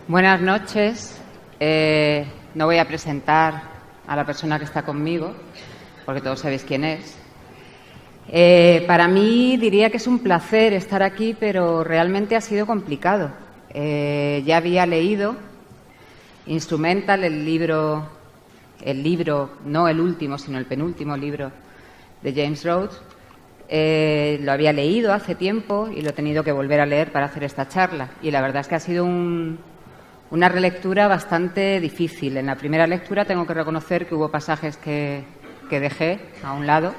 Buenas noches. No voy a presentar a la persona que está conmigo, porque todos sabéis quién es. Para mí diría que es un placer estar aquí, pero realmente ha sido complicado. Ya había leído Instrumental, el libro, no el último, sino el penúltimo libro de James Rhodes. Lo había leído hace tiempo y lo he tenido que volver a leer para hacer esta charla. Y la verdad es que ha sido una relectura bastante difícil. En la primera lectura tengo que reconocer que hubo pasajes que dejé a un lado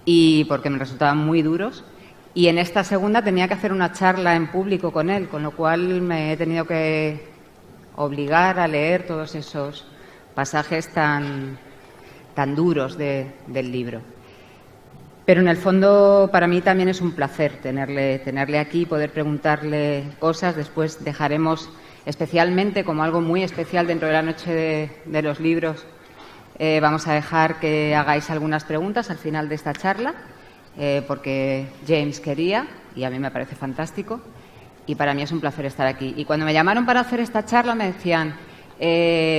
y porque me resultaban muy duros. Y en esta segunda tenía que hacer una charla en público con él, con lo cual me he tenido que obligar a leer todos esos pasajes tan duros del libro. Pero en el fondo para mí también es un placer tenerle aquí, poder preguntarle cosas. Después dejaremos, especialmente como algo muy especial dentro de la noche de los libros, vamos a dejar que hagáis algunas preguntas al final de esta charla, porque James quería y a mí me parece fantástico y para mí es un placer estar aquí. Y cuando me llamaron para hacer esta charla me decían,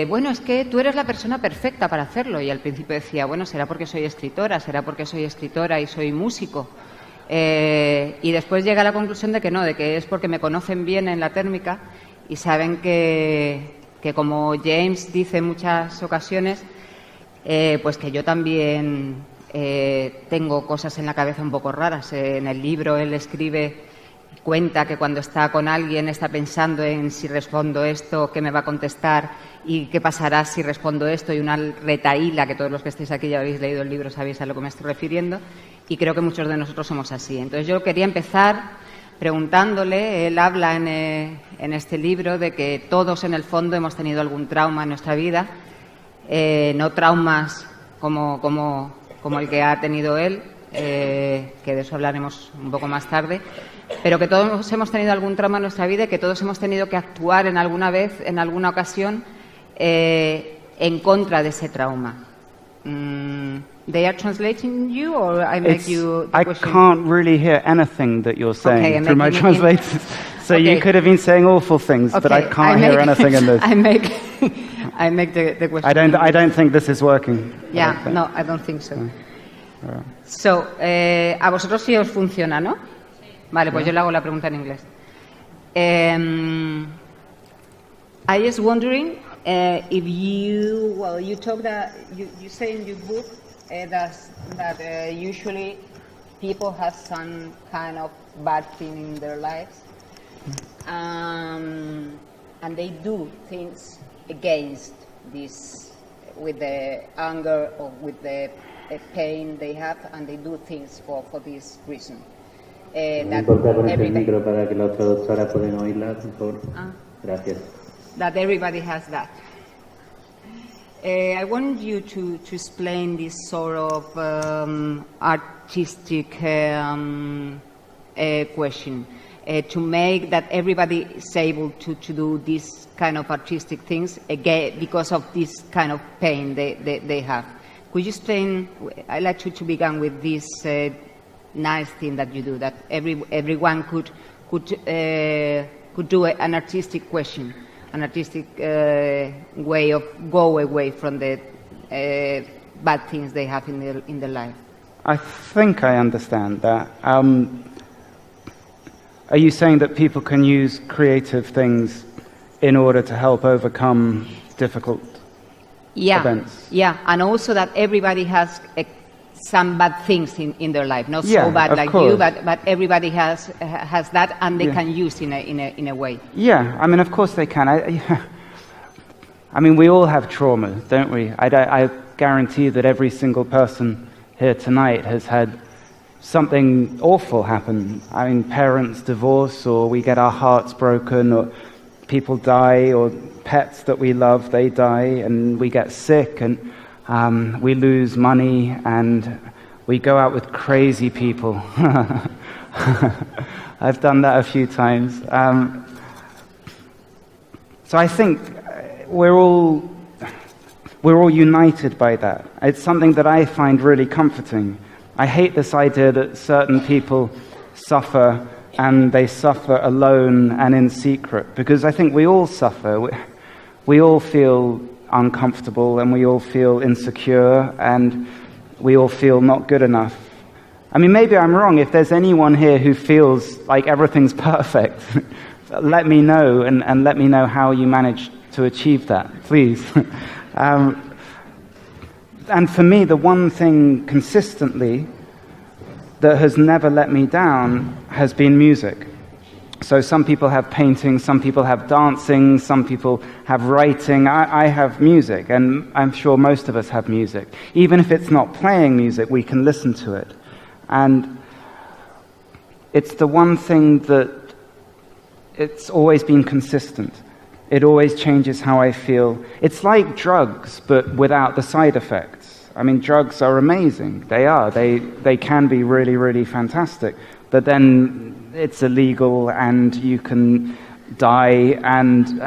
bueno, es que tú eres la persona perfecta para hacerlo. Y al principio decía, bueno, será porque soy escritora y soy músico. Y después llega a la conclusión de que no, de que es porque me conocen bien en la Térmica y saben que como James dice en muchas ocasiones, pues que yo también tengo cosas en la cabeza un poco raras. En el libro él cuenta que cuando está con alguien está pensando en si respondo esto, qué me va a contestar y qué pasará si respondo esto, y una retahíla que todos los que estáis aquí ya habéis leído el libro, sabéis a lo que me estoy refiriendo, y creo que muchos de nosotros somos así. Entonces yo quería empezar preguntándole, él habla en este libro de que todos en el fondo hemos tenido algún trauma en nuestra vida, no traumas como el que ha tenido él, que de eso hablaremos un poco más tarde, pero que todos hemos tenido algún trauma en nuestra vida y que todos hemos tenido que actuar en alguna ocasión, en contra de ese trauma. They are translating you, or I make you the question? I can't really hear anything that you're saying through my translators. So okay. You could have been saying awful things, but I can't hear anything in this. I make the question. I don't think this is working. Yeah, no, I don't think so. So, a vosotros sí os funciona, ¿no? Vale, pues yo le hago la pregunta en inglés. I was wondering if you talk that you say in your book that usually people have some kind of bad thing in their lives, and they do things against this with the anger or with the pain they have, and they do things for this reason. No importa ponerse el micro para que la traductora pueda oírla, por favor. Gracias. That everybody has that. I want you to explain this sort of artistic question, to make that everybody is able to do this kind of artistic things again because of this kind of pain they have. Could you explain? I'd like to begin with this nice thing that you do, that everyone could do an artistic question, an artistic way of go away from the bad things they have in their life. I think I understand that. Are you saying that people can use creative things in order to help overcome difficult events? Yeah, and also that everybody has some bad things in their life, not so bad like course. you, but everybody has that, and they can use in a way. Yeah, I mean, of course they can. I mean, we all have trauma, don't we? I guarantee that every single person here tonight has had something awful happen. I mean, parents divorce, or we get our hearts broken, or people die, or pets that we love, they die, and we get sick, and we lose money, and we go out with crazy people. I've done that a few times. So I think we're all united by that. It's something that I find really comforting. I hate this idea that certain people suffer and they suffer alone and in secret, because I think we all suffer. We all feel uncomfortable, and we all feel insecure, and we all feel not good enough. I mean, maybe I'm wrong. If there's anyone here who feels like everything's perfect, let me know, and let me know how you managed to achieve that, please. And for me, the one thing consistently that has never let me down has been music. So some people have painting, some people have dancing, some people have writing. I have music, and I'm sure most of us have music. Even if it's not playing music, we can listen to it. And it's the one thing that it's always been consistent. It always changes how I feel. It's like drugs, but without the side effects. I mean, drugs are amazing. They are. They can be really, really fantastic. But then it's illegal, and you can die, and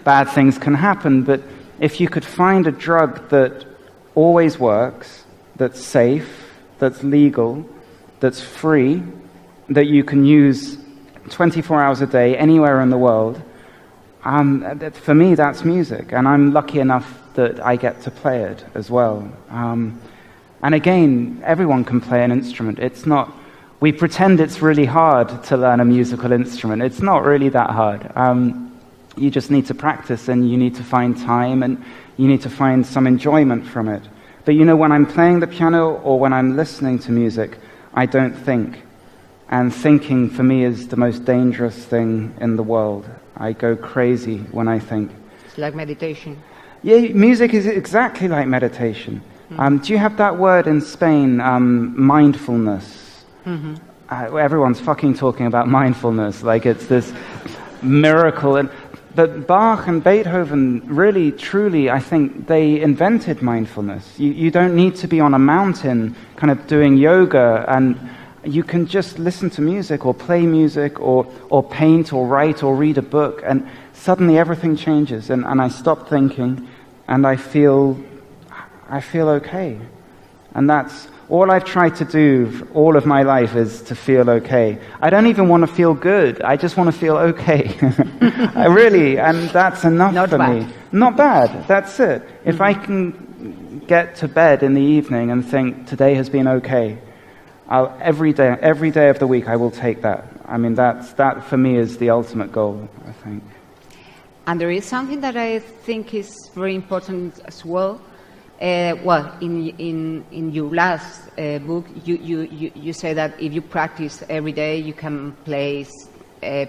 bad things can happen. But if you could find a drug that always works, that's safe, that's legal, that's free, that you can use 24 hours a day anywhere in the world, for me that's music, and I'm lucky enough that I get to play it as well. And again, everyone can play an instrument. It's not, we pretend it's really hard to learn a musical instrument. It's not really that hard. You just need to practice, and you need to find time, and you need to find some enjoyment from it. But you know, when I'm playing the piano or when I'm listening to music, I don't think. And thinking, for me, is the most dangerous thing in the world. I go crazy when I think. It's like meditation. Yeah, music is exactly like meditation. Do you have that word in Spain, mindfulness? Mm-hmm. Everyone's fucking talking about mindfulness, like it's this miracle. But Bach and Beethoven, really, truly, I think they invented mindfulness. You don't need to be on a mountain kind of doing yoga, and you can just listen to music or play music or paint or write or read a book, and suddenly everything changes, and I stop thinking, and I feel okay. And that's all I've tried to do for all of my life, is to feel okay. I don't even want to feel good. I just want to feel okay. I really, and that's enough for me. Not bad. That's it. If I can get to bed in the evening and think, today has been okay, every day of the week I will take that. I mean, that for me is the ultimate goal, I think. And there is something that I think is very important as well. In your last book, you say that if you practice every day, you can play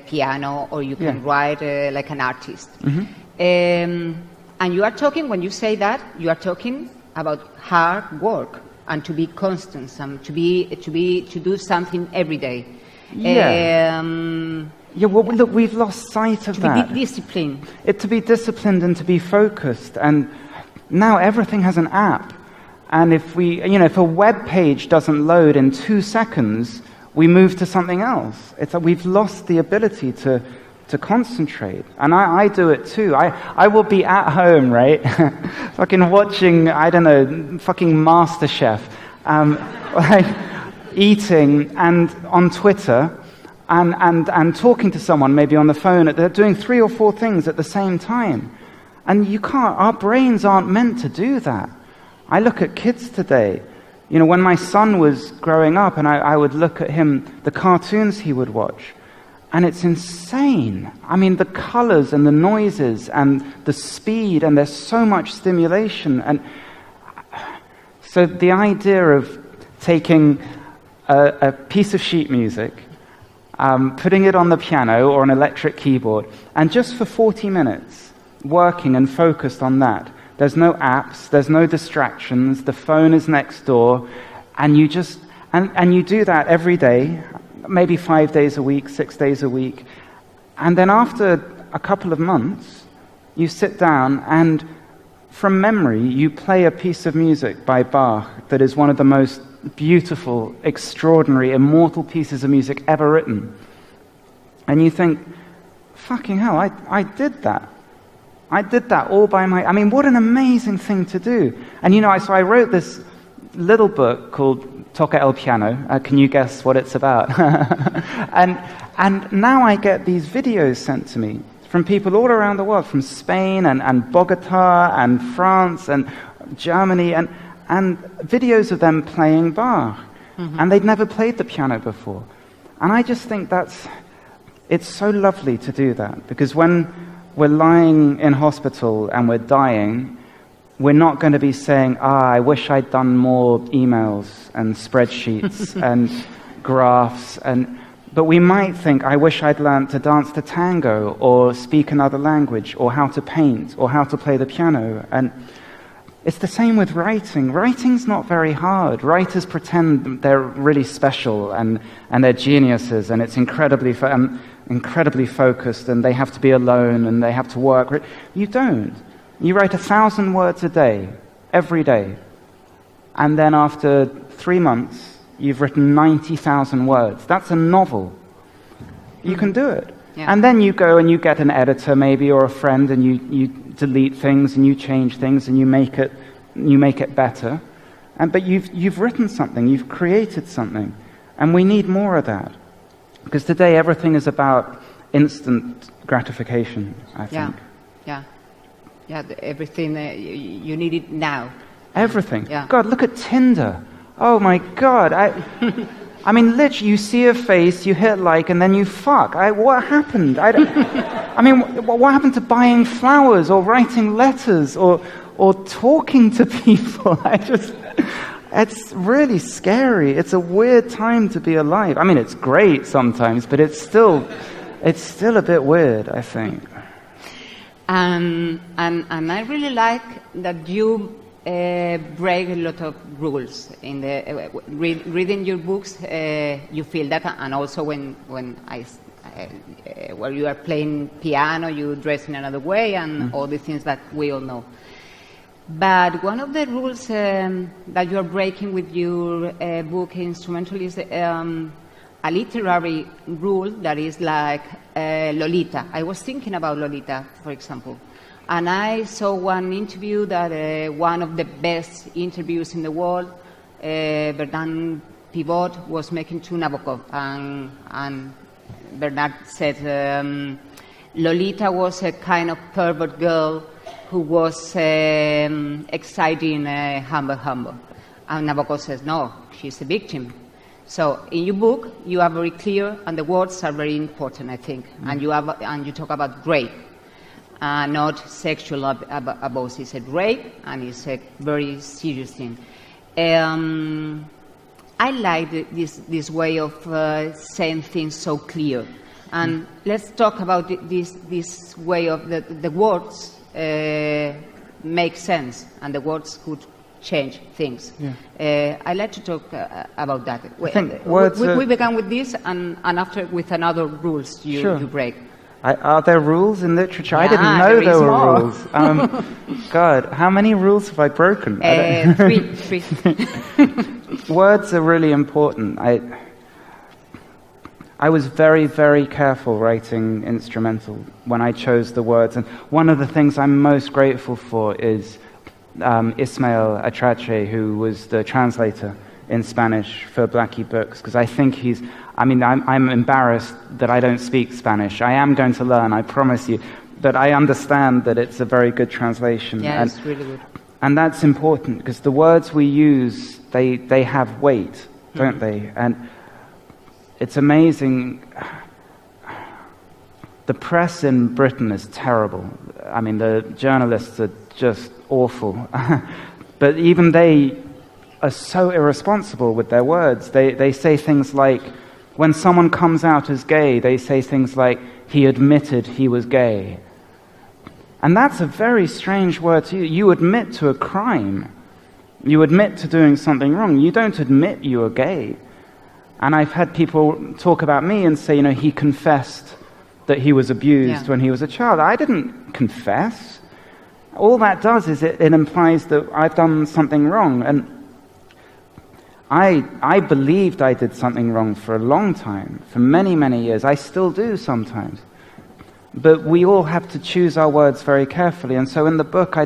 piano, or you can write like an artist. Mm-hmm. And you are talking, when you say that, you are talking about hard work and to be constant, to do something every day. Yeah. Well, look, we've lost sight of that. To be disciplined. To be disciplined and to be focused. And now everything has an app. And if a web page doesn't load in 2 seconds, we move to something else. It's like we've lost the ability to concentrate. And I do it too. I will be at home, right? Fucking watching, I don't know, fucking MasterChef, like eating, and on Twitter, and talking to someone maybe on the phone. They're doing 3 or 4 things at the same time. And you can't, our brains aren't meant to do that. I look at kids today. You know, when my son was growing up, and I would look at him, the cartoons he would watch, and it's insane. I mean, the colors and the noises and the speed, and there's so much stimulation. And so the idea of taking a piece of sheet music, putting it on the piano or an electric keyboard, and just for 40 minutes, working and focused on that. There's no apps, there's no distractions, the phone is next door, and you just, and you do that every day, maybe 5 days a week, 6 days a week, and then after a couple of months, you sit down and from memory, you play a piece of music by Bach that is one of the most beautiful, extraordinary, immortal pieces of music ever written. And you think, fucking hell, I did that. I did that all by I mean, what an amazing thing to do. And so I wrote this little book called toca el piano. Can you guess what it's about? and now I get these videos sent to me from people all around the world, from Spain and Bogota and France and Germany, and videos of them playing Bach. And they'd never played the piano before. And I just think it's so lovely to do that, because when we're lying in hospital and we're dying, we're not going to be saying, I wish I'd done more emails and spreadsheets and graphs, but we might think, I wish I'd learned to dance to tango or speak another language or how to paint or how to play the piano. And it's the same with writing. Writing's not very hard. Writers pretend they're really special and they're geniuses, and it's incredibly focused, and they have to be alone and they have to work. You don't. You write 1,000 words a day, every day. And then after 3 months, you've written 90,000 words. That's a novel. You can do it. Yeah. And then you go and you get an editor maybe, or a friend, and you delete things and you change things and you make it better. But you've written something, you've created something. And we need more of that. Because today everything is about instant gratification, I think. Yeah, everything, you need it now. Everything. Yeah. God, look at Tinder. Oh my God. I mean, literally, you see a face, you hit like, and then you fuck. What happened? I mean, what happened to buying flowers or writing letters or talking to people? It's really scary. It's a weird time to be alive. I mean, it's great sometimes, but it's still a bit weird, I think. And I really like that you break a lot of rules in the reading your books. You feel that, and also when you are playing piano, you dress in another way, and all the things that we all know. But one of the rules that you are breaking with your book Instrumental is a literary rule that is like Lolita. I was thinking about Lolita, for example. And I saw one interview that one of the best interviews in the world, Bernard Pivot was making to Nabokov. And Bernard said Lolita was a kind of pervert girl who was exciting humble. And Nabokov says, no, she's a victim. So in your book, you are very clear, and the words are very important, I think. And you talk about rape, not sexual abuse. It's a rape, and it's a very serious thing. I like this way of saying things so clear. And let's talk about this way of the words make sense, and the words could change things. Yeah. I'd like to talk about that. I think words we began with this, and after with another rules you break. Are there rules in literature? Yeah, I didn't know there were more. rules. God, how many rules have I broken? Three. Words are really important. I was very, very careful writing instrumental when I chose the words. And one of the things I'm most grateful for is Ismael Atrache, who was the translator in Spanish for Blackie books, because I think I'm embarrassed that I don't speak Spanish. I am going to learn, I promise you, but I understand that it's a very good translation. Yeah, it's really good. And that's important, because the words we use, they have weight, don't they? And it's amazing. The press in Britain is terrible. I mean, the journalists are just awful. But even they are so irresponsible with their words. They say things like, when someone comes out as gay, they say things like, he admitted he was gay. And that's a very strange word to use. You admit to a crime. You admit to doing something wrong. You don't admit you are gay. And I've had people talk about me and say, he confessed that he was abused when he was a child. I didn't confess. All that does is it implies that I've done something wrong. And I believed I did something wrong for a long time, for many, many years. I still do sometimes. But we all have to choose our words very carefully. And so in the book,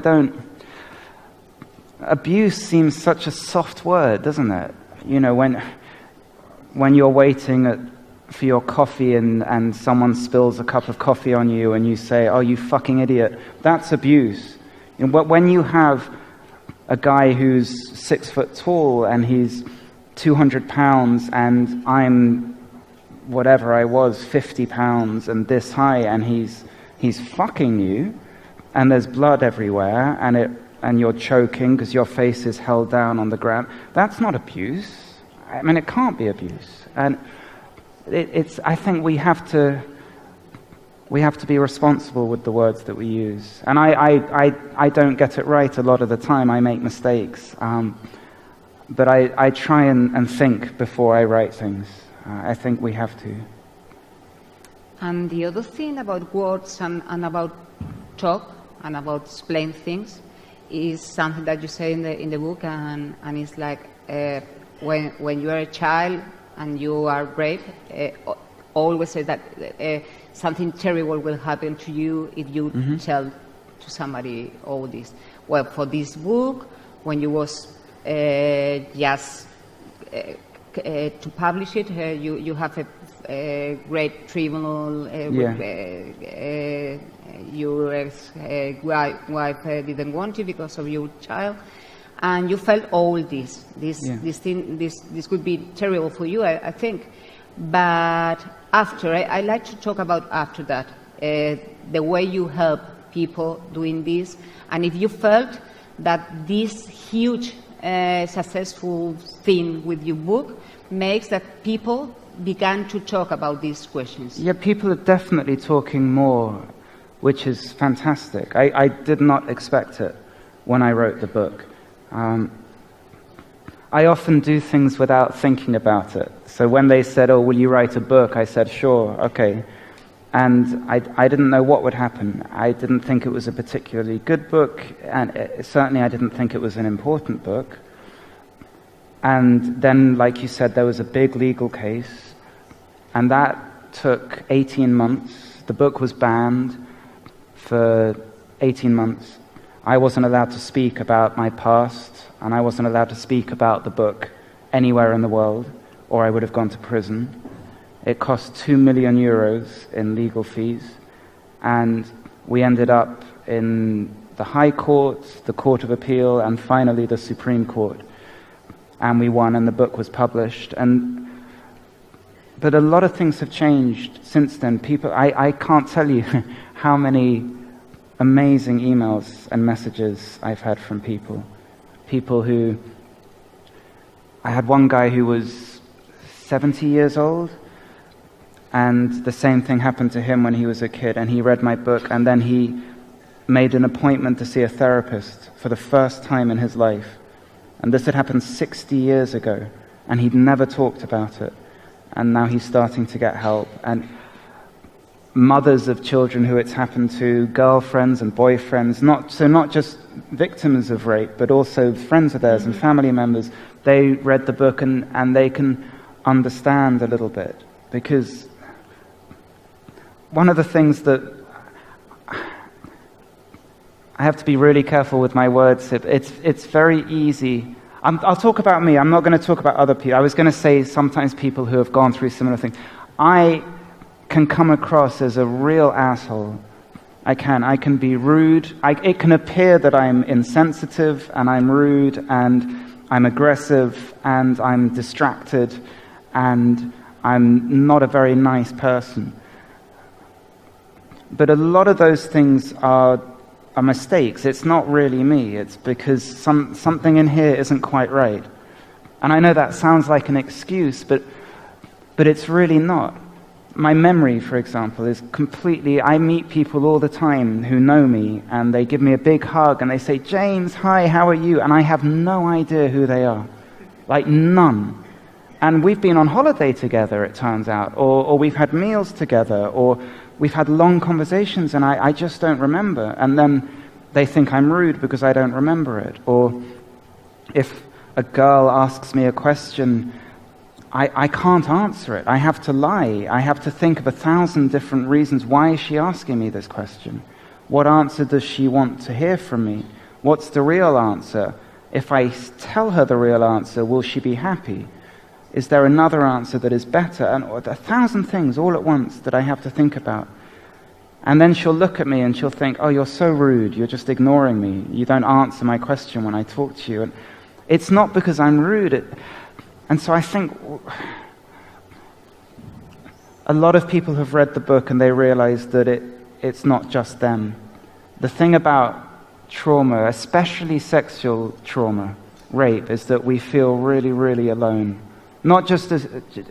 abuse seems such a soft word, doesn't it? you know, when you're waiting for your coffee and someone spills a cup of coffee on you and you say, "Oh, you fucking idiot," that's abuse. You know, when you have a guy who's 6 foot tall and he's 200 pounds and I'm whatever I was, 50 pounds and this high, and he's fucking you, and there's blood everywhere, and you're choking because your face is held down on the ground, that's not abuse. I mean, it can't be abuse. And I think we have to be responsible with the words that we use. And I don't get it right a lot of the time. I make mistakes. But I try and think before I write things. I think we have to. And the other thing about words and about talk and about explain things is something that you say in the book, and it's like when you are a child and you are raped, always say that something terrible will happen to you if you tell to somebody all this. Well, for this book, when you was just to publish it, you have a great tribunal. Your ex-wife didn't want you because of your child, and you felt all this thing. This could be terrible for you, I think. But after, I like to talk about after that, the way you help people doing this, and if you felt that this huge successful thing with your book makes that people began to talk about these questions. Yeah, people are definitely talking more, which is fantastic. I did not expect it when I wrote the book. I often do things without thinking about it. So when they said, "Oh, will you write a book?" I said, "Sure, okay." And I didn't know what would happen. I didn't think it was a particularly good book, and certainly I didn't think it was an important book. And then, like you said, there was a big legal case, and that took 18 months. The book was banned for 18 months. I wasn't allowed to speak about my past, and I wasn't allowed to speak about the book anywhere in the world, or I would have gone to prison. It cost 2 million euros in legal fees, and we ended up in the High Court, the Court of Appeal, and finally the Supreme Court. And we won, and the book was published. But a lot of things have changed since then. I can't tell you how many amazing emails and messages I've had from people. People who... I had one guy who was 70 years old, and the same thing happened to him when he was a kid, and he read my book, and then he made an appointment to see a therapist for the first time in his life. And this had happened 60 years ago, and he'd never talked about it. And now he's starting to get help. And mothers of children who it's happened to, girlfriends and boyfriends, not just victims of rape, but also friends of theirs and family members. They read the book and they can understand a little bit. Because one of the things that I have to be really careful with my words. It's very easy. I'll talk about me. I'm not going to talk about other people. I was going to say sometimes people who have gone through similar things. I can come across as a real asshole. I can be rude. It can appear that I'm insensitive and I'm rude and I'm aggressive and I'm distracted and I'm not a very nice person. But a lot of those things are mistakes. It's not really me. It's because something in here isn't quite right. And I know that sounds like an excuse, but it's really not. My memory, for example, is completely... I meet people all the time who know me, and they give me a big hug, and they say, "James, hi, how are you?" And I have no idea who they are. Like, none. And we've been on holiday together, it turns out, or we've had meals together, or we've had long conversations, and I just don't remember. And then they think I'm rude because I don't remember it. Or if a girl asks me a question, I can't answer it. I have to lie. I have to think of 1,000 different reasons. Why is she asking me this question? What answer does she want to hear from me? What's the real answer? If I tell her the real answer, will she be happy? Is there another answer that is better? And 1,000 things all at once that I have to think about. And then she'll look at me and she'll think, oh, you're so rude, you're just ignoring me. You don't answer my question when I talk to you. And it's not because I'm rude. And so I think a lot of people have read the book and they realize that it's not just them. The thing about trauma, especially sexual trauma, rape, is that we feel really, really alone. Not just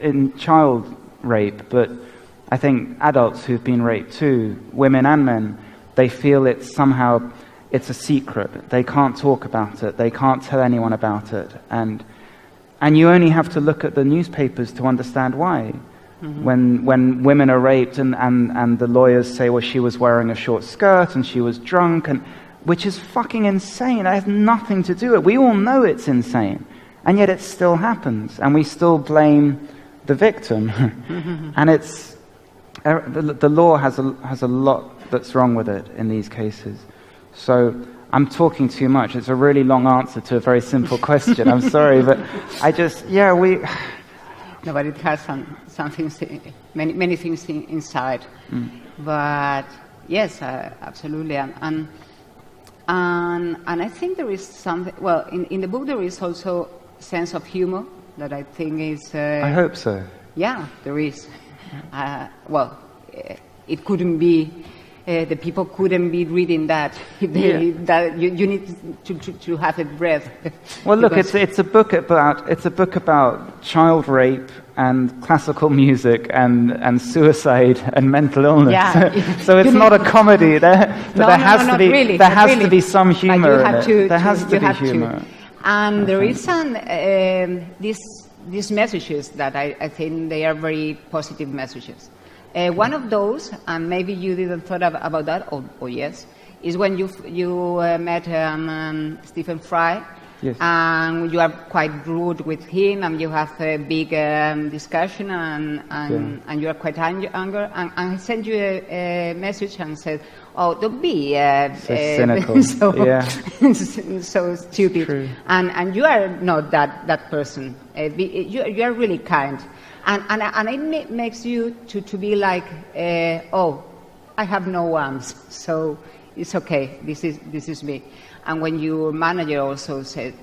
in child rape, but I think adults who've been raped too, women and men, they feel it's a secret. They can't talk about it. They can't tell anyone about it. And you only have to look at the newspapers to understand why. Mm-hmm. When women are raped and the lawyers say, well, she was wearing a short skirt and she was drunk, which is fucking insane. It has nothing to do with it. We all know it's insane. And yet it still happens. And we still blame the victim. And it's... The law has a lot that's wrong with it in these cases. So I'm talking too much. It's a really long answer to a very simple question. I'm sorry, but we... No, but it has many things inside. But yes, absolutely. And I think there is something... Well, in the book there is also a sense of humor that I think is... I hope so. Yeah, there is. It couldn't be. The people couldn't be reading that. That you need to have a breath. Well, look, it's a book about child rape and classical music and suicide and mental illness. Yeah. So it's not a comedy. There has to be some humor in it. There has to be humor. And there is these messages that I think they are very positive messages. One of those, and maybe you didn't thought about that, or yes, is when you met Stephen Fry, yes. And you are quite rude with him, and you have a big discussion, and you are quite angry, and he sent you a message and said, oh, don't be so cynical, so stupid. True. And you are not that person. You are really kind, and it makes you to be like, oh, I have no arms, so it's okay. This is me. And when your manager also said,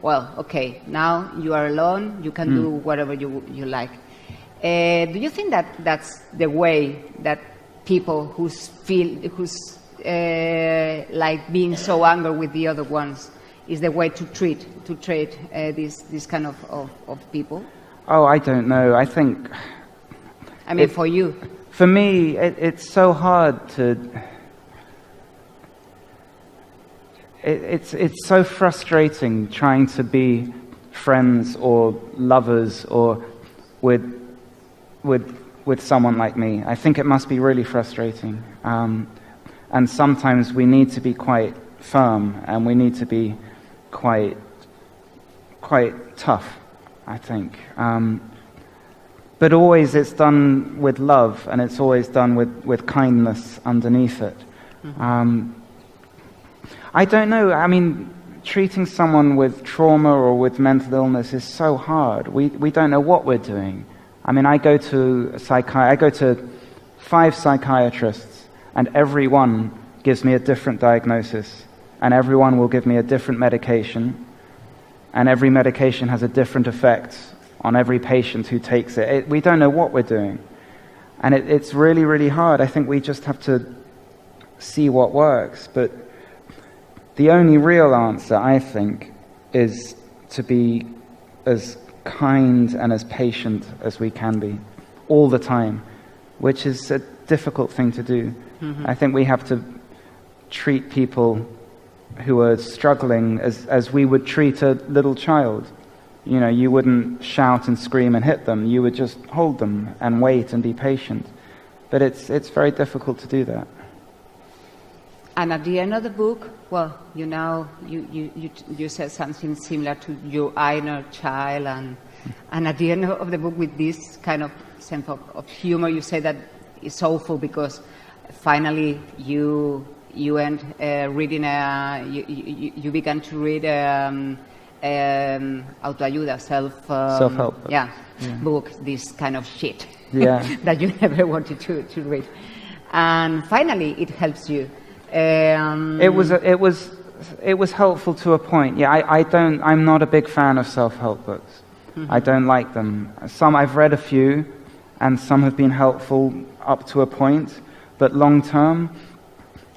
well, okay, now you are alone. You can do whatever you like. Do you think that's the way that people who's like being so angry with the other ones is the way to treat this kind of people? Oh, I don't know. I think... I mean, for you. For me, it's so hard to... It's so frustrating trying to be friends or lovers or with someone like me. I think it must be really frustrating. And sometimes we need to be quite firm and we need to be quite tough, I think. But always it's done with love and it's always done with kindness underneath it. I don't know. I mean, treating someone with trauma or with mental illness is so hard. We don't know what we're doing. I mean, I go to 5 psychiatrists, and every one gives me a different diagnosis, and everyone will give me a different medication, and every medication has a different effect on every patient who takes it. We don't know what we're doing, and it's really, really hard. I think we just have to see what works, but the only real answer, I think, is to be as kind and as patient as we can be, all the time, which is a difficult thing to do. I think we have to treat people who are struggling as we would treat a little child. You know, you wouldn't shout and scream and hit them. You would just hold them and wait and be patient. But it's very difficult to do that. And at the end of the book, well, you said something similar to your inner child, and at the end of the book, with this kind of sense of humor, you say that it's awful because finally you you end reading you began to read autoayuda, self-help book. Book, this kind of shit that you never wanted to read, and finally it helps you. It was helpful to a point. I'm not a big fan of self-help books. I don't like them. Some I've read a few, and some have been helpful up to a point, but long term,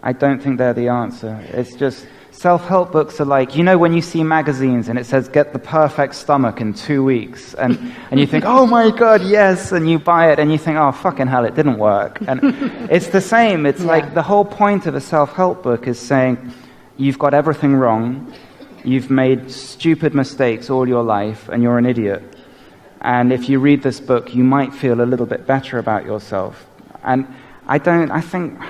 I don't think they're the answer. It's just, self-help books are like, you know when you see magazines and it says, get the perfect stomach in 2 weeks, and you think, oh my God, yes, and you buy it and you think, oh, fucking hell, it didn't work. And it's the same. It's like the whole point of a self-help book is saying, you've got everything wrong, you've made stupid mistakes all your life, and you're an idiot. And if you read this book, you might feel a little bit better about yourself. And I think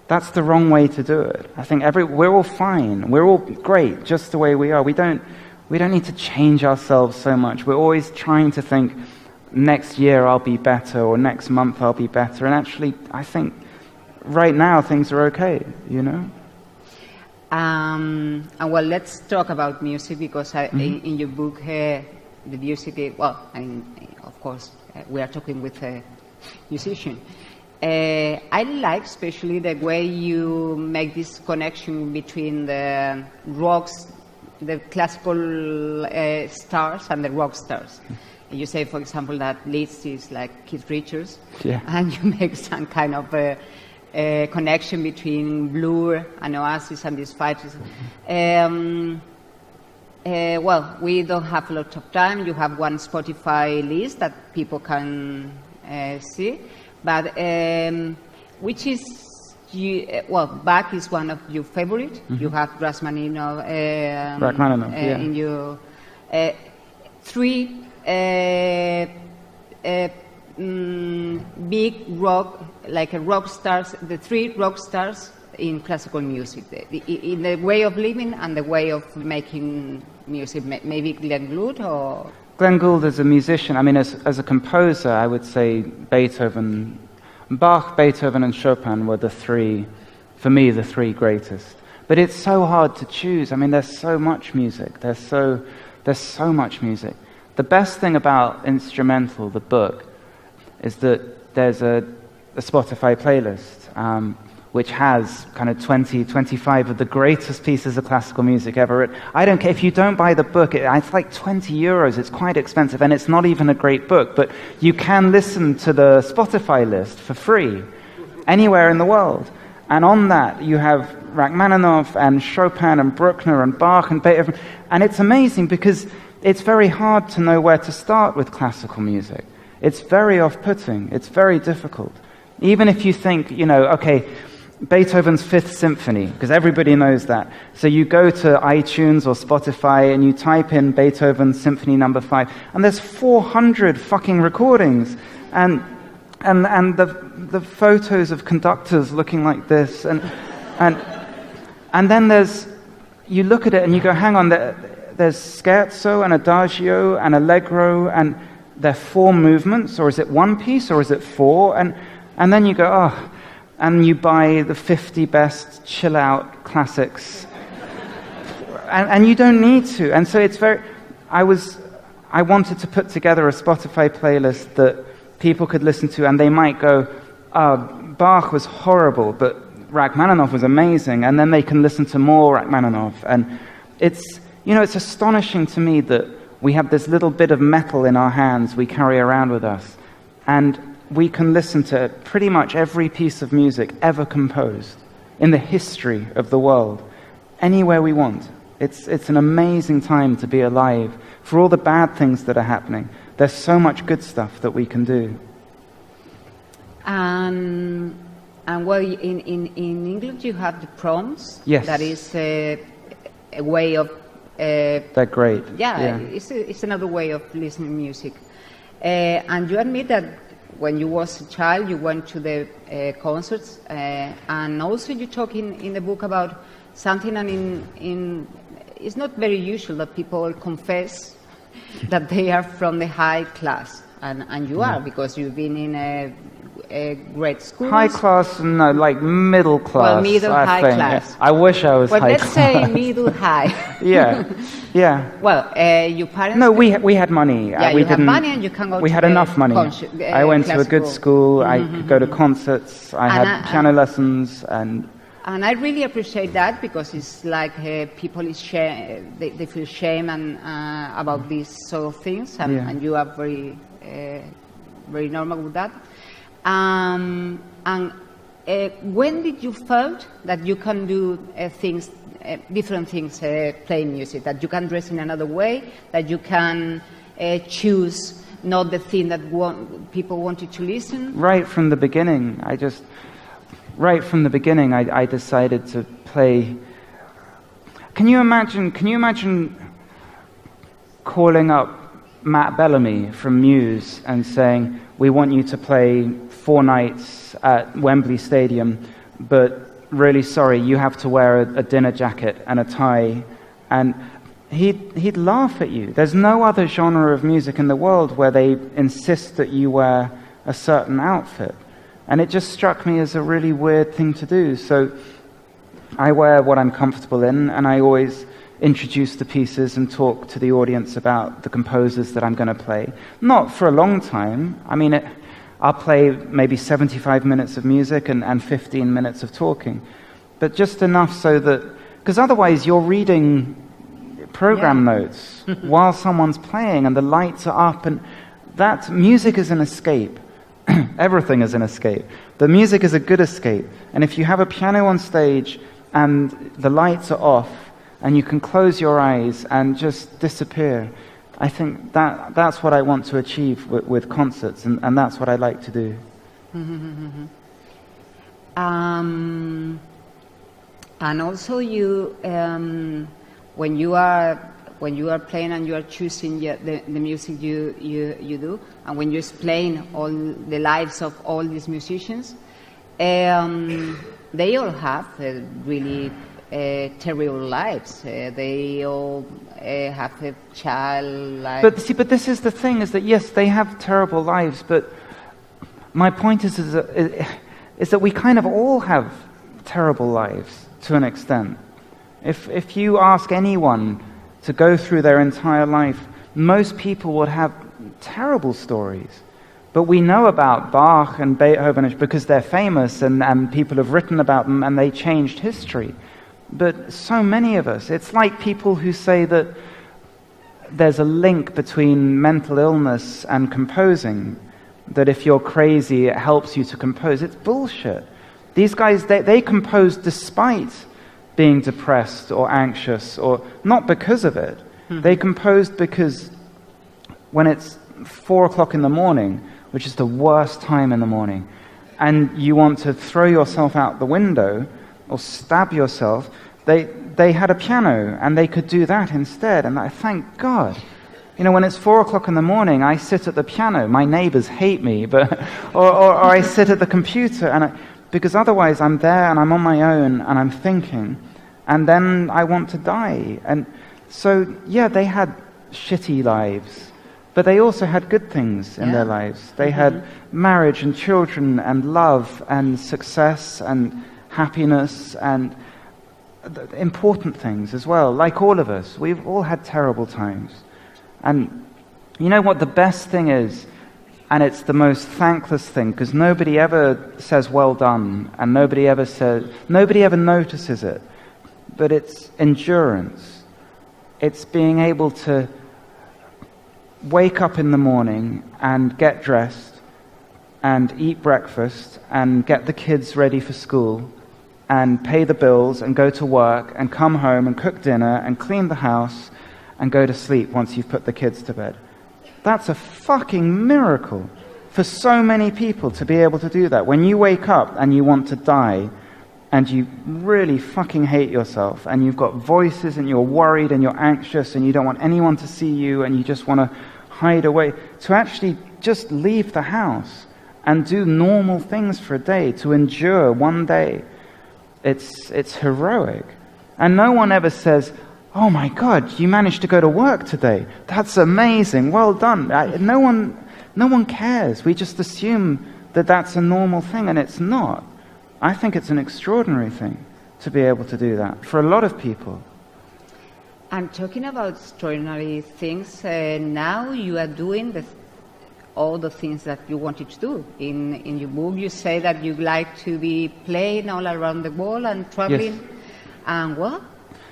that's the wrong way to do it. I think we're all fine. We're all great just the way we are. We don't need to change ourselves so much. We're always trying to think, next year I'll be better, or next month I'll be better. And actually, I think right now things are okay, you know? And well, let's talk about music, because in your book, the music, of course, we are talking with a musician. I like especially the way you make this connection between the rocks, the classical stars and the rock stars. You say, for example, that Liszt is like Keith Richards, and you make some kind of connection between Blur and Oasis and these fighters. Well, we don't have a lot of time. You have one Spotify list that people can see. But which is, Bach is one of your favorite. You have Rachmaninoff in your three big rock, like a rock stars, the three rock stars in classical music, in the way of living and the way of making music. Maybe Glenn Gould or... Glenn Gould as a musician, I mean, as a composer, I would say Bach, Beethoven, and Chopin were the three greatest. But it's so hard to choose. I mean, there's so much music. There's so much music. The best thing about instrumental, the book, is that there's a Spotify playlist, which has kind of 20, 25 of the greatest pieces of classical music ever written. I don't care, if you don't buy the book, it's like 20 euros, it's quite expensive, and it's not even a great book, but you can listen to the Spotify list for free, anywhere in the world. And on that, you have Rachmaninoff and Chopin and Bruckner and Bach and Beethoven, and it's amazing because it's very hard to know where to start with classical music. It's very off-putting, it's very difficult. Even if you think, okay, Beethoven's Fifth Symphony, because everybody knows that. So you go to iTunes or Spotify and you type in Beethoven's Symphony No. 5, and there's 400 fucking recordings, and the photos of conductors looking like this, and then you look at it and you go, hang on, there's scherzo and adagio and allegro, and they're 4 movements, or is it 1 piece, or is it 4? And then you go, oh. And you buy the 50 best chill-out classics, and you don't need to. And so it's I wanted to put together a Spotify playlist that people could listen to, and they might go, Bach was horrible, but Rachmaninoff was amazing, and then they can listen to more Rachmaninoff. And it's astonishing to me that we have this little bit of metal in our hands we carry around with us, and we can listen to pretty much every piece of music ever composed in the history of the world, anywhere we want. It's an amazing time to be alive. For all the bad things that are happening, there's so much good stuff that we can do. And well, in England you have the proms. Yes. That is a way of... They're great. Yeah. It's another way of listening music. And you admit that when you was a child, you went to the concerts, and also you talk in the book about something, and it's not very usual that people confess that they are from the high class, and you are, because you've been in great schools. High class, no, like middle class. Well, middle, I high think. class. I wish I was Well, high let's class. say middle high. Yeah. Well, your parents. No, we had money. Yeah, we you have didn't. money and you can go. We to had enough money. I went to a good school. I could go to concerts. I had piano lessons and. And I really appreciate that because it's like people is they feel shame and about these sort of things, and you are very very normal with that. And when did you felt that you can do things, different things, playing music, that you can dress in another way, that you can choose not the thing that people wanted to listen? Right from the beginning, I decided to play. Can you imagine calling up Matt Bellamy from Muse and saying, we want you to play 4 nights at Wembley Stadium, but really sorry, you have to wear a dinner jacket and a tie, and he'd laugh at you. There's no other genre of music in the world where they insist that you wear a certain outfit. And it just struck me as a really weird thing to do. So I wear what I'm comfortable in, and I always introduce the pieces and talk to the audience about the composers that I'm going to play. Not for a long time. I mean, I'll play maybe 75 minutes of music and 15 minutes of talking. But just enough so that... Because otherwise you're reading program notes while someone's playing and the lights are up, and that music is an escape. Everything is an escape. The music is a good escape. And if you have a piano on stage and the lights are off and you can close your eyes and just disappear, I think that's what I want to achieve with concerts, and that's what I like to do. And also you, when you are playing and you are choosing the music you do, and when you explain all the lives of all these musicians, they all have really terrible lives. They all have a child life. But this is the thing: is that yes, they have terrible lives. But my point is that we kind of all have terrible lives to an extent. If you ask anyone to go through their entire life, most people would have terrible stories. But we know about Bach and Beethoven because they're famous and people have written about them and they changed history. But so many of us, it's like people who say that there's a link between mental illness and composing, that if you're crazy, it helps you to compose. It's bullshit. These guys, they compose despite being depressed or anxious, or not because of it. They composed because when it's 4 o'clock in the morning, which is the worst time in the morning, and you want to throw yourself out the window or stab yourself, they had a piano and they could do that instead. And I thank God. You know, when it's 4 o'clock in the morning, I sit at the piano. My neighbors hate me, but or I sit at the computer, because otherwise I'm there and I'm on my own and I'm thinking, and then I want to die. And so, yeah, they had shitty lives, but they also had good things in their lives. They had marriage and children and love and success and happiness and important things as well. Like all of us, we've all had terrible times. And you know what the best thing is? And it's the most thankless thing, because nobody ever says well done, and nobody ever notices it. But it's endurance. It's being able to wake up in the morning and get dressed and eat breakfast and get the kids ready for school and pay the bills and go to work and come home and cook dinner and clean the house and go to sleep once you've put the kids to bed. That's a fucking miracle for so many people to be able to do that. When you wake up and you want to die and you really fucking hate yourself and you've got voices and you're worried and you're anxious and you don't want anyone to see you and you just want to hide away, to actually just leave the house and do normal things for a day, to endure one day, it's heroic. And no one ever says, oh my God, you managed to go to work today. That's amazing. Well done. No one cares. We just assume that that's a normal thing, and it's not. I think it's an extraordinary thing to be able to do that for a lot of people. And talking about extraordinary things, now you are doing all the things that you wanted to do. In your book, you say that you like to be playing all around the world and traveling. Yes. And what?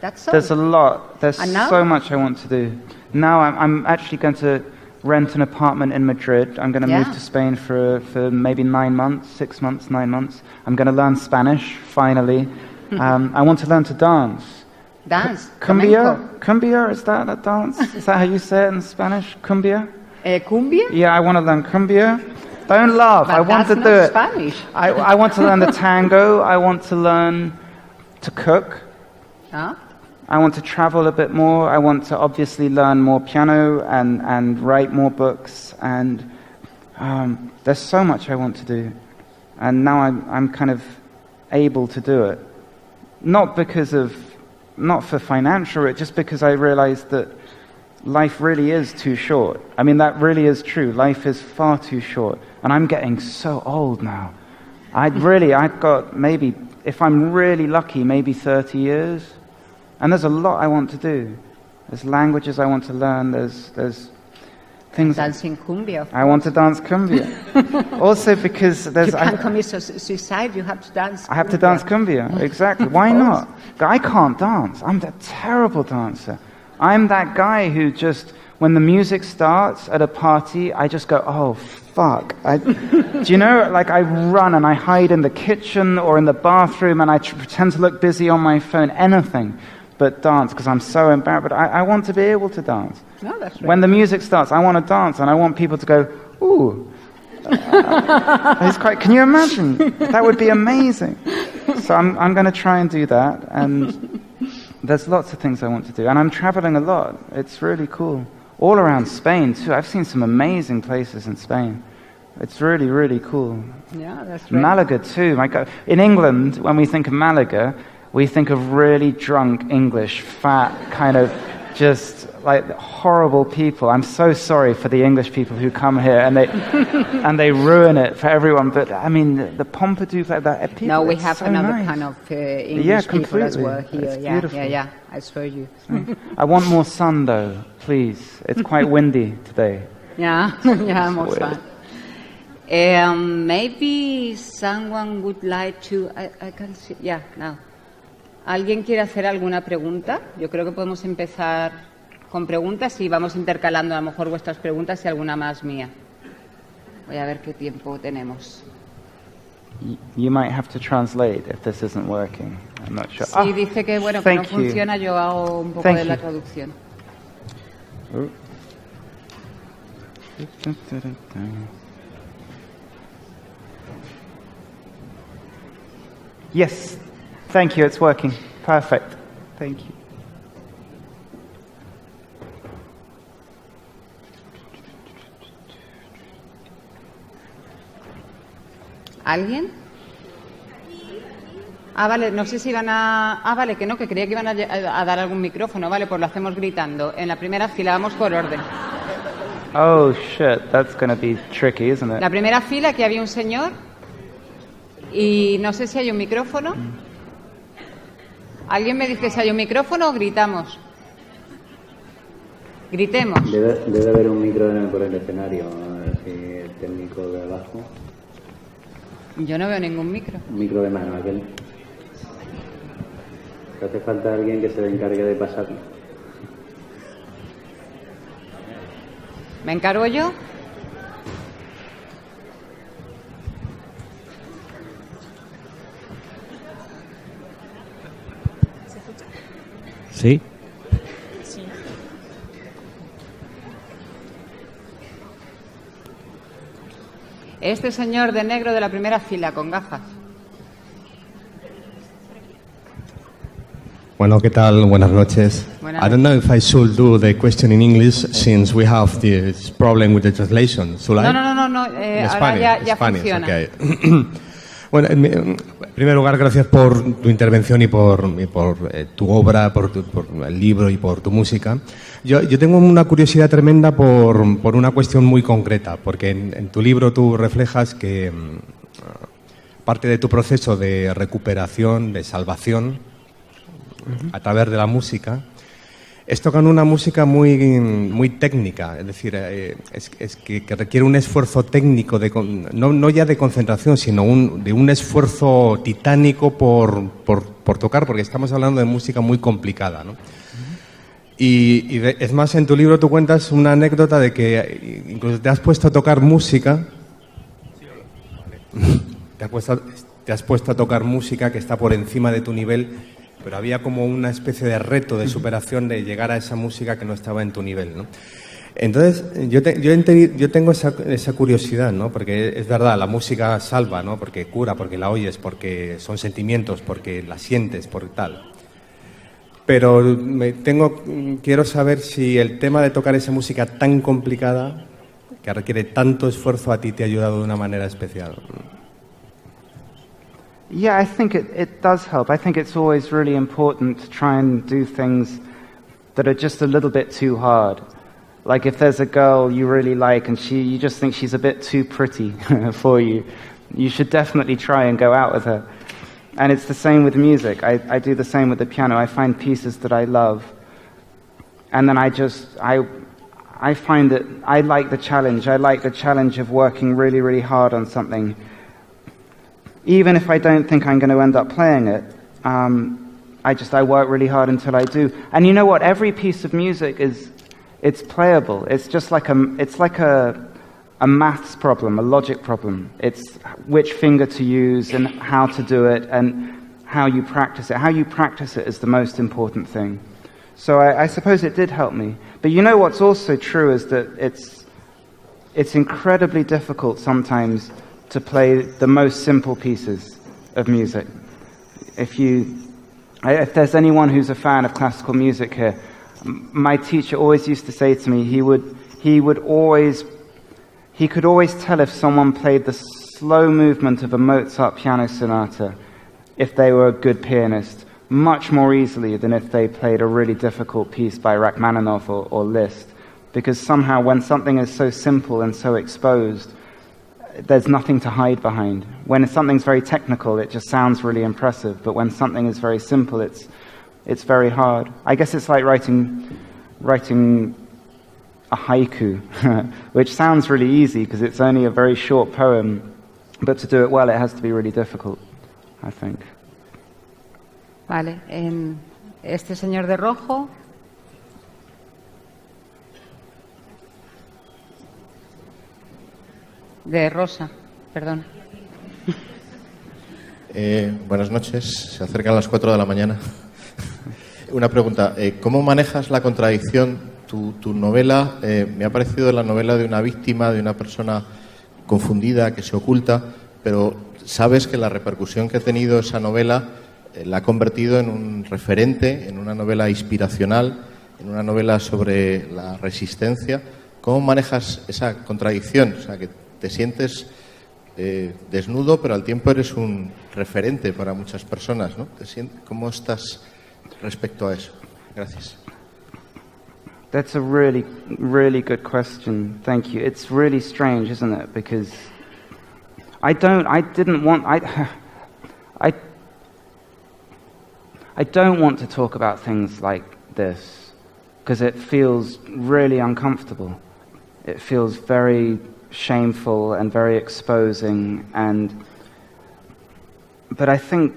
That's all. There's a lot. There's so much I want to do. Now I'm actually going to rent an apartment in Madrid. I'm going to move to Spain for maybe 9 months, 6 months, 9 months. I'm going to learn Spanish, finally. I want to learn to dance. Dance? Cumbia? Cumbia, is that a dance? Is that how you say it in Spanish? Cumbia? Cumbia? Yeah, I want to learn cumbia. Don't laugh. But I want to do it. Spanish. I want to learn the tango. I want to learn to cook. Huh? I want to travel a bit more. I want to obviously learn more piano and write more books. And there's so much I want to do. And now I'm kind of able to do it. Not for financial, just because I realized that life really is too short. I mean, that really is true. Life is far too short. And I'm getting so old now. I've got maybe, if I'm really lucky, maybe 30 years. And there's a lot I want to do. There's languages I want to learn. There's things. Dancing cumbia. I want to dance cumbia. Also because there's. You can't commit suicide. You have to dance. I have to dance cumbia. Exactly. Why not? I can't dance. I'm a terrible dancer. I'm that guy who just, when the music starts at a party, I just go, oh, fuck. Do you know, like I run and I hide in the kitchen or in the bathroom and I pretend to look busy on my phone, anything but dance, because I'm so embarrassed. But I want to be able to dance. No, that's right. When the music starts, I want to dance and I want people to go, ooh. Can you imagine? That would be amazing. So I'm going to try and do that. And there's lots of things I want to do. And I'm traveling a lot. It's really cool. All around Spain, too. I've seen some amazing places in Spain. It's really, really cool. Yeah, that's right. Malaga, too. My God. In England, when we think of Malaga, we think of really drunk English, fat, kind of just like horrible people. I'm so sorry for the English people who come here and they ruin it for everyone. But I mean, the Pompadour, that people. No, we have so another nice. kind of English people as well here. It's beautiful. Yeah. I swear you. I want more sun, though, please. It's quite windy today. Yeah, more sun. Maybe someone would like to. I can see. Yeah, now. ¿Alguien quiere hacer alguna pregunta? Yo creo que podemos empezar con preguntas y vamos intercalando a lo mejor vuestras preguntas y alguna más mía. Voy a ver qué tiempo tenemos. You might have to translate if this isn't working. I'm not sure. Sí, dice que bueno, que no funciona, yo hago un poco de la traducción. Yes. Thank you, it's working. Perfect. Thank you. ¿Alguien? Vale, no sé si van a... vale, que no, que creía que iban a dar algún micrófono. Vale, pues lo hacemos gritando. En la primera fila, vamos por orden. Oh, shit, that's going to be tricky, isn't it? La primera fila, que había un señor y no sé si hay un micrófono. ¿Alguien me dice si hay un micrófono o gritamos? Gritemos. Debe haber un micro por el escenario, a ver si el técnico de abajo. Yo no veo ningún micro. Un micro de mano, aquel. Hace falta alguien que se encargue de pasarlo. ¿Me encargo yo? ¿Sí? Sí. Este señor de negro de la primera fila, con gafas. Bueno, ¿qué tal? Buenas noches. Buenas I don't know if I should do the question in English since we have this problem with the translation. Should I? No. In Ahora Spanish, ya Spanish, funciona. okay. Bueno, en primer lugar, gracias por tu intervención y por tu obra, por el libro y por tu música. Yo tengo una curiosidad tremenda por una cuestión muy concreta, porque en tu libro tú reflejas que parte de tu proceso de recuperación, de salvación, a través de la música, es tocar una música muy técnica, es decir, es que requiere un esfuerzo técnico, no ya de concentración, sino de un esfuerzo titánico por tocar, porque estamos hablando de música muy complicada, ¿no? Y es más, en tu libro tú cuentas una anécdota de que incluso te has puesto a tocar música, te has puesto a tocar música que está por encima de tu nivel, pero había como una especie de reto de superación de llegar a esa música que no estaba en tu nivel, ¿no? Entonces, yo tengo esa curiosidad, ¿no? Porque es verdad, la música salva, ¿no? Porque cura, porque la oyes, porque son sentimientos, porque la sientes, por tal. Pero quiero saber si el tema de tocar esa música tan complicada, que requiere tanto esfuerzo, a ti te ha ayudado de una manera especial. Yeah, I think it does help. I think it's always really important to try and do things that are just a little bit too hard. Like if there's a girl you really like and you just think she's a bit too pretty for you, you should definitely try and go out with her. And it's the same with music. I do the same with the piano. I find pieces that I love, and then I find that I like the challenge. I like the challenge of working really, really hard on something. Even if I don't think I'm going to end up playing it, I work really hard until I do. And you know what? Every piece of music it's playable. It's just like a maths problem, a logic problem. It's which finger to use and how to do it and how you practice it. How you practice it is the most important thing. So I suppose it did help me. But you know what's also true is that it's incredibly difficult sometimes to play the most simple pieces of music. If there's anyone who's a fan of classical music here, my teacher always used to say to me, he could always tell if someone played the slow movement of a Mozart piano sonata, if they were a good pianist, much more easily than if they played a really difficult piece by Rachmaninoff or Liszt. Because somehow when something is so simple and so exposed, there's nothing to hide behind. When something's very technical, it just sounds really impressive. But when something is very simple, it's very hard. I guess it's like writing a haiku, which sounds really easy because it's only a very short poem. But to do it well, it has to be really difficult, I think. Vale. Este señor de rojo. De rosa, perdón. Buenas noches, se acercan las 4 de la mañana. Una pregunta, ¿cómo manejas la contradicción? Tu novela me ha parecido la novela de una víctima, de una persona confundida, que se oculta, pero sabes que la repercusión que ha tenido esa novela la ha convertido en un referente, en una novela inspiracional, en una novela sobre la resistencia. ¿Cómo manejas esa contradicción? O sea, que te sientes desnudo, pero al tiempo eres un referente para muchas personas, ¿no? ¿Cómo estás respecto a eso? Gracias. That's a really, really good question. Thank you. It's really strange, isn't it? Because I don't want to talk about things like this because it feels really uncomfortable. It feels very shameful and very exposing, but I think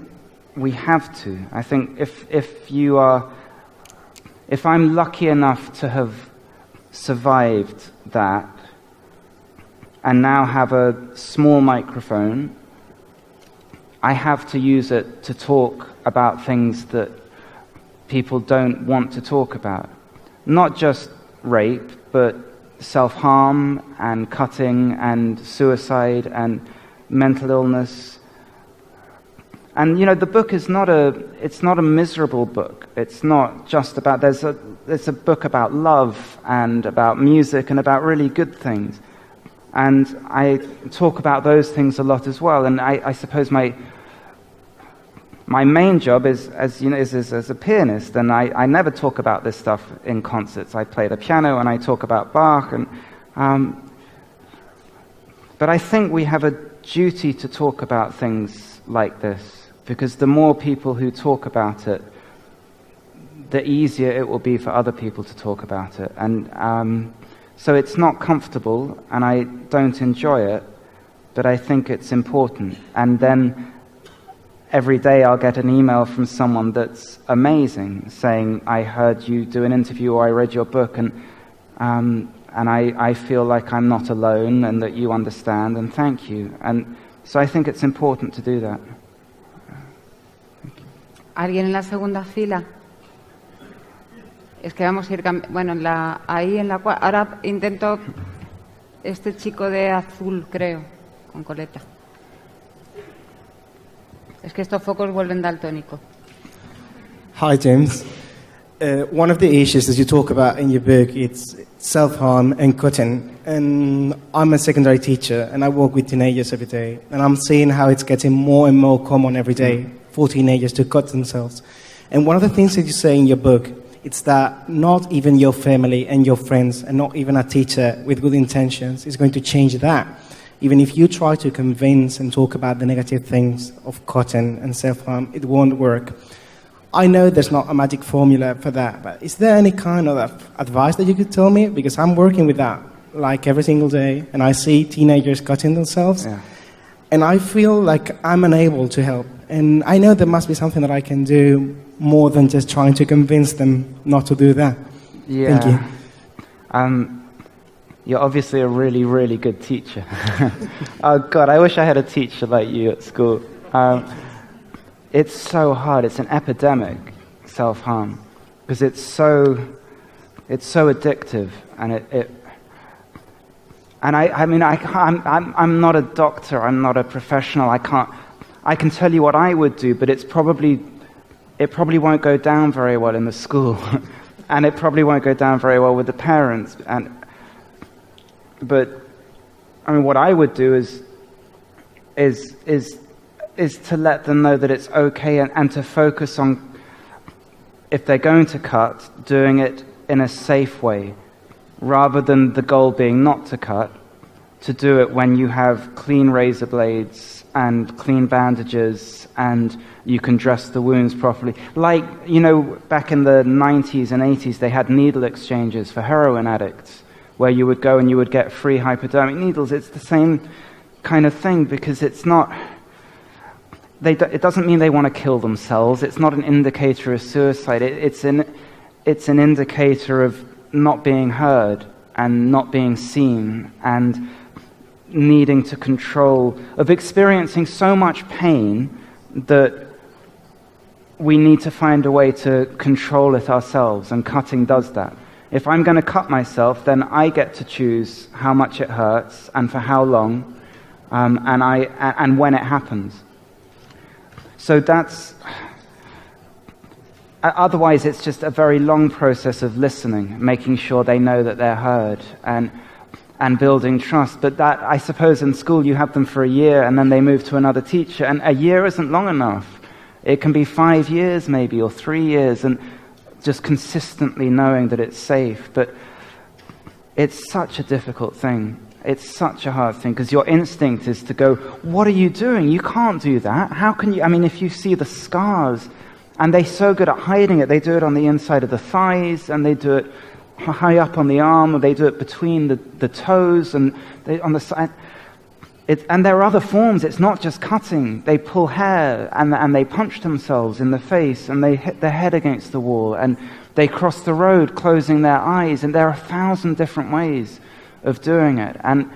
we have to. I think if I'm lucky enough to have survived that and now have a small microphone, I have to use it to talk about things that people don't want to talk about. Not just rape, but self-harm and cutting and suicide and mental illness. And you know, the book is it's not a miserable book. It's not just about, there's a book about love and about music and about really good things. And I talk about those things a lot as well. And I suppose my main job is, as you know, is as a pianist, and I never talk about this stuff in concerts. I play the piano and I talk about Bach, and but I think we have a duty to talk about things like this, because the more people who talk about it, the easier it will be for other people to talk about it. And so it's not comfortable, and I don't enjoy it, but I think it's important. And then every day I'll get an email from someone that's amazing, saying, I heard you do an interview, or I read your book, and I feel like I'm not alone, and that you understand, and thank you. And so I think it's important to do that. ¿Alguien en la segunda fila? Es que vamos a ir bueno, ahí en la ahora intento este chico de azul, creo, con coleta. Es que estos focos vuelven daltónico. Hi, James. One of the issues that you talk about in your book is self-harm and cutting. And I'm a secondary teacher, and I work with teenagers every day. And I'm seeing how it's getting more and more common every day for teenagers to cut themselves. And one of the things that you say in your book, it's that not even your family and your friends, and not even a teacher with good intentions, is going to change that. Even if you try to convince and talk about the negative things of cutting and self-harm, it won't work. I know there's not a magic formula for that, but is there any kind of advice that you could tell me? Because I'm working with that like every single day, and I see teenagers cutting themselves, and I feel like I'm unable to help. And I know there must be something that I can do more than just trying to convince them not to do that. Yeah. Thank you. You're obviously a really, really good teacher. Oh, God, I wish I had a teacher like you at school. It's so hard. It's an epidemic, self-harm, because it's so addictive, and I'm not a doctor. I'm not a professional. I can tell you what I would do, but it probably won't go down very well in the school, and it probably won't go down very well with the parents. But I mean, what I would do is to let them know that it's okay, and to focus on, if they're going to cut, doing it in a safe way, rather than the goal being not to cut, to do it when you have clean razor blades and clean bandages, and you can dress the wounds properly. Like, you know, back in the 90s and 80s, they had needle exchanges for heroin addicts, where you would go and you would get free hypodermic needles. It's the same kind of thing, because it's not... it doesn't mean they want to kill themselves. It's not an indicator of suicide. It's an indicator of not being heard and not being seen, and needing to control, of experiencing so much pain that we need to find a way to control it ourselves, and cutting does that. If I'm going to cut myself, then I get to choose how much it hurts and for how long, and when it happens. So that's... Otherwise, it's just a very long process of listening, making sure they know that they're heard, and building trust. But that, I suppose, in school you have them for a year, and then they move to another teacher, and a year isn't long enough. It can be 5 years maybe, or 3 years, and just consistently knowing that it's safe. But it's such a difficult thing. It's such a hard thing, because your instinct is to go, what are you doing? You can't do that. How can you? I mean, if you see the scars, and they're so good at hiding it. They do it on the inside of the thighs, and they do it high up on the arm, or they do it between the toes, and on the side. And there are other forms. It's not just cutting. They pull hair, and they punch themselves in the face, and they hit their head against the wall, and they cross the road closing their eyes, and there are 1,000 different ways of doing it. And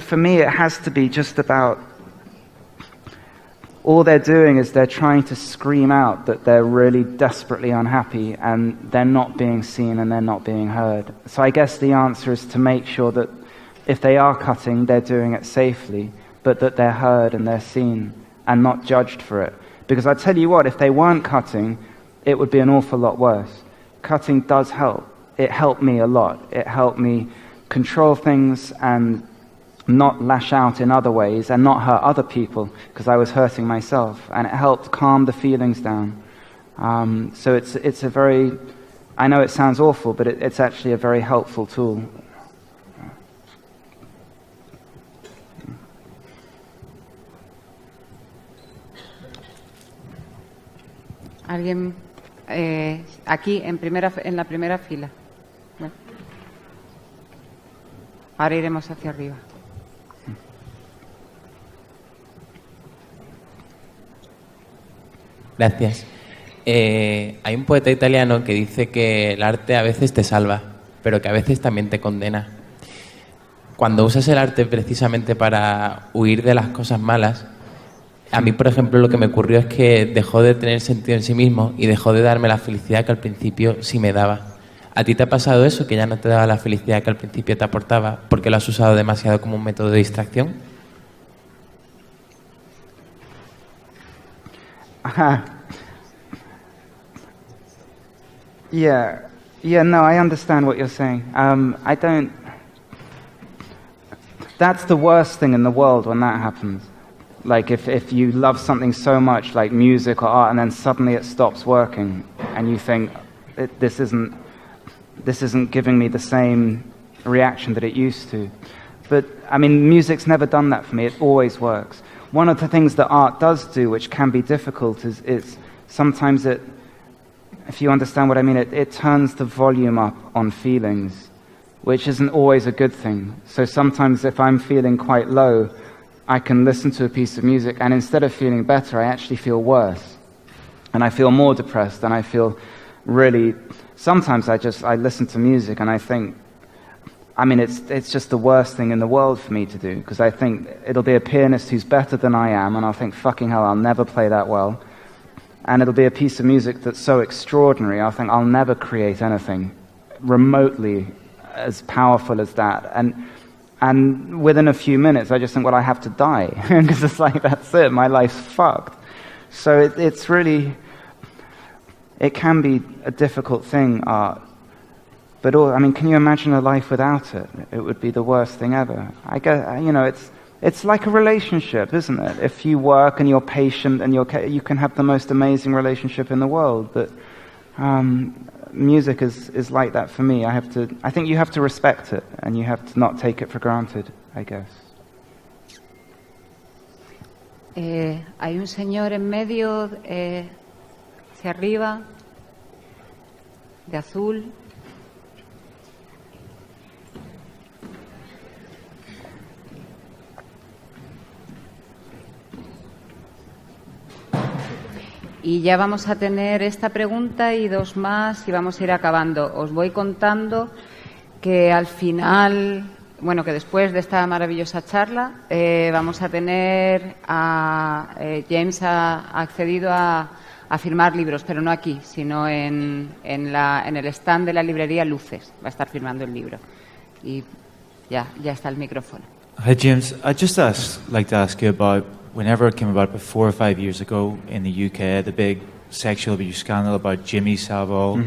for me, it has to be just about... all they're doing is they're trying to scream out that they're really desperately unhappy, and they're not being seen and they're not being heard. So I guess the answer is to make sure that if they are cutting, they're doing it safely, but that they're heard and they're seen and not judged for it. Because I tell you what, if they weren't cutting, it would be an awful lot worse. Cutting does help. It helped me a lot. It helped me control things and not lash out in other ways and not hurt other people, because I was hurting myself, and it helped calm the feelings down. So it's a very, I know it sounds awful, but it's actually a very helpful tool. ¿Alguien aquí en la primera fila? Bueno. Ahora iremos hacia arriba. Gracias. Hay un poeta italiano que dice que el arte a veces te salva, pero que a veces también te condena. Cuando usas el arte precisamente para huir de las cosas malas, a mí, por ejemplo, lo que me ocurrió es que dejó de tener sentido en sí mismo y dejó de darme la felicidad que al principio sí me daba. ¿A ti te ha pasado eso, que ya no te daba la felicidad que al principio te aportaba porque lo has usado demasiado como un método de distracción? Yeah, no, I understand what you're saying. I don't... That's the worst thing in the world when that happens. Like if you love something so much, like music or art, and then suddenly it stops working, and you think, this isn't giving me the same reaction that it used to. But, I mean, music's never done that for me. It always works. One of the things that art does do, which can be difficult, is sometimes if you understand what I mean, it turns the volume up on feelings, which isn't always a good thing. So sometimes if I'm feeling quite low, I can listen to a piece of music, and instead of feeling better, I actually feel worse. And I feel more depressed, and I feel really... Sometimes I listen to music and I think, I mean, it's just the worst thing in the world for me to do, because I think it'll be a pianist who's better than I am, and I'll think, fucking hell, I'll never play that well. And it'll be a piece of music that's so extraordinary, I'll think I'll never create anything remotely as powerful as that. And within a few minutes, I just think, well, I have to die, because it's like, that's it, my life's fucked. So it's really, it can be a difficult thing, art. But, I mean, can you imagine a life without it? It would be the worst thing ever. I guess, you know, it's like a relationship, isn't it? If you work and you're patient and you can have the most amazing relationship in the world. But music is like that for me. I think you have to respect it, and you have to not take it for granted, I guess. Hay un señor en medio, hacia arriba, de azul. Y ya vamos a tener esta pregunta y dos más y vamos a ir acabando. Os voy contando que al final, bueno, que después de esta maravillosa charla vamos a tener James ha accedido a firmar libros, pero no aquí, sino en el stand de la librería Luces. Va a estar firmando el libro. Y ya está el micrófono. Hi, James. I'd just like to ask you about whenever it came about 4 or 5 years ago in the UK, the big sexual abuse scandal about Jimmy Savile,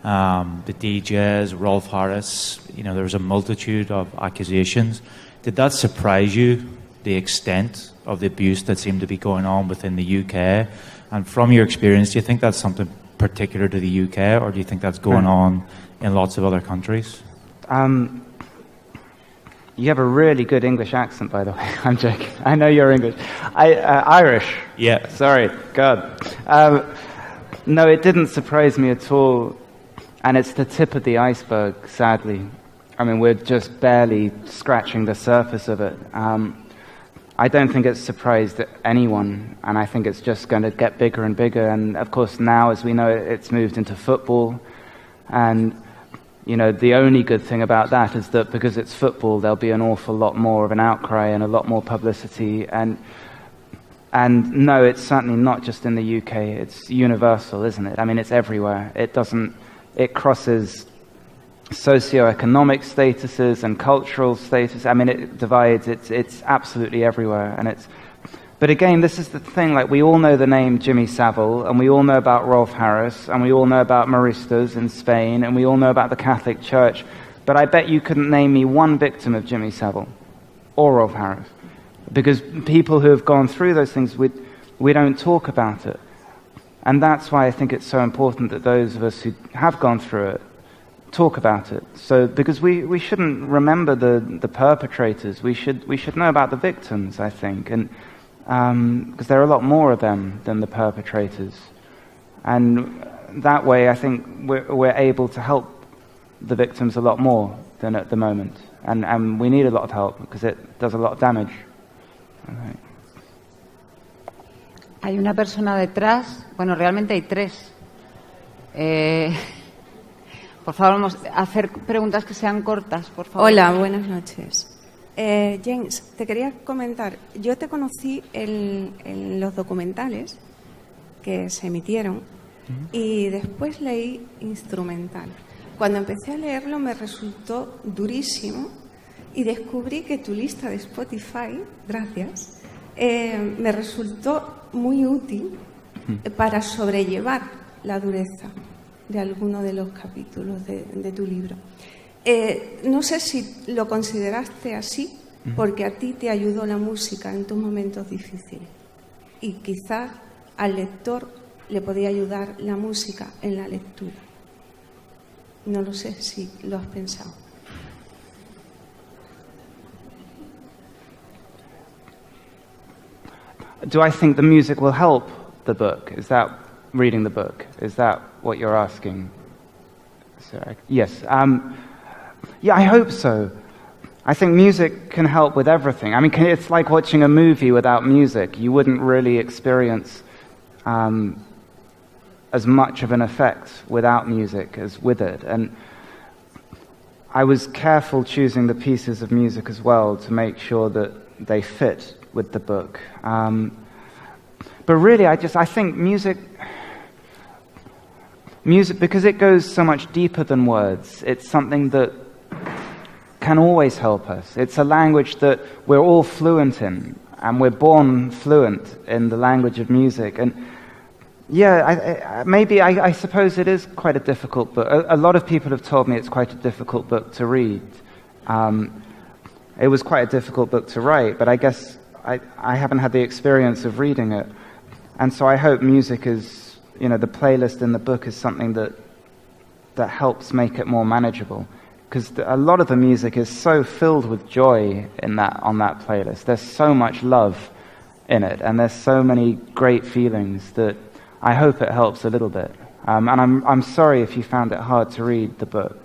the DJs, Rolf Harris, you know, there was a multitude of accusations. Did that surprise you, the extent of the abuse that seemed to be going on within the UK? And from your experience, do you think that's something particular to the UK, or do you think that's going on in lots of other countries? You have a really good English accent, by the way. I'm joking. I know you're English. Irish. Yeah. Sorry. God. No, it didn't surprise me at all. And it's the tip of the iceberg, sadly. I mean, we're just barely scratching the surface of it. I don't think it's surprised anyone. And I think it's just going to get bigger and bigger. And, of course, now, as we know, it's moved into football. And... you know, the only good thing about that is that because it's football, there'll be an awful lot more of an outcry and a lot more publicity. And no, it's certainly not just in the UK. It's universal, isn't it? I mean, it's everywhere. It crosses socioeconomic statuses and cultural status. I mean, it divides. It's absolutely everywhere. But again, this is the thing, like, we all know the name Jimmy Savile, and we all know about Rolf Harris, and we all know about Maristas in Spain, and we all know about the Catholic Church. but I bet you couldn't name me one victim of Jimmy Savile or of Harris. Because people who have gone through those things, we don't talk about it. And that's why I think it's so important that those of us who have gone through it talk about it. So, because we shouldn't remember the perpetrators, we should know about the victims, I think, and because there are a lot more of them than the perpetrators. And that way, I think we're able to help the victims a lot more than at the moment. And we need a lot of help because it does a lot of damage. Okay. Hay una persona detrás, bueno, realmente hay tres. Por favor, vamos a hacer preguntas que sean cortas, por favor. Hola, buenas noches. James, te quería comentar, yo te conocí en los documentales que se emitieron y después leí instrumental. Cuando empecé a leerlo me resultó durísimo y descubrí que tu lista de Spotify, gracias, me resultó muy útil para sobrellevar la dureza de alguno de los capítulos de tu libro. No sé si lo consideraste así, porque a ti te ayudó la música en tus momentos difíciles y quizás al lector le podía ayudar la música en la lectura. No lo sé si lo has pensado. Do I think the music will help the book? Is that reading the book? Is that what you're asking? Yes. Yeah, I hope so. I think music can help with everything. I mean, it's like watching a movie without music. You wouldn't really experience as much of an effect without music as with it. And I was careful choosing the pieces of music as well to make sure that they fit with the book. But really, I think music, because it goes so much deeper than words, it's something that can always help us. It's a language that we're all fluent in, and we're born fluent in the language of music. And yeah, I suppose it is quite a difficult book. A lot of people have told me it's quite a difficult book to read. It was quite a difficult book to write, but I guess I haven't had the experience of reading it. And so I hope music is, the playlist in the book is something that helps make it more manageable. Because a lot of the music is so filled with joy on that playlist. There's so much love in it, and there's so many great feelings that I hope it helps a little bit. And I'm sorry if you found it hard to read the book.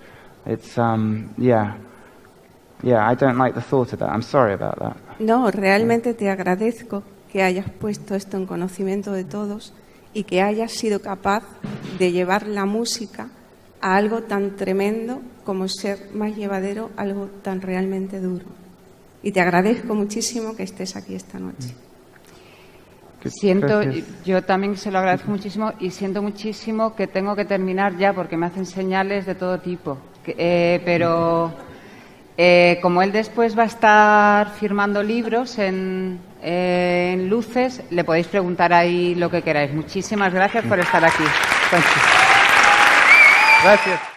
It's I don't like the thought of that. I'm sorry about that. No, realmente te agradezco que hayas puesto esto en conocimiento de todos y que hayas sido capaz de llevar la música a algo tan tremendo como ser más llevadero, algo tan realmente duro. Y te agradezco muchísimo que estés aquí esta noche. Yo también se lo agradezco muchísimo y siento muchísimo que tengo que terminar ya porque me hacen señales de todo tipo. Pero como él después va a estar firmando libros en Luces, le podéis preguntar ahí lo que queráis. Muchísimas gracias por estar aquí. Gracias.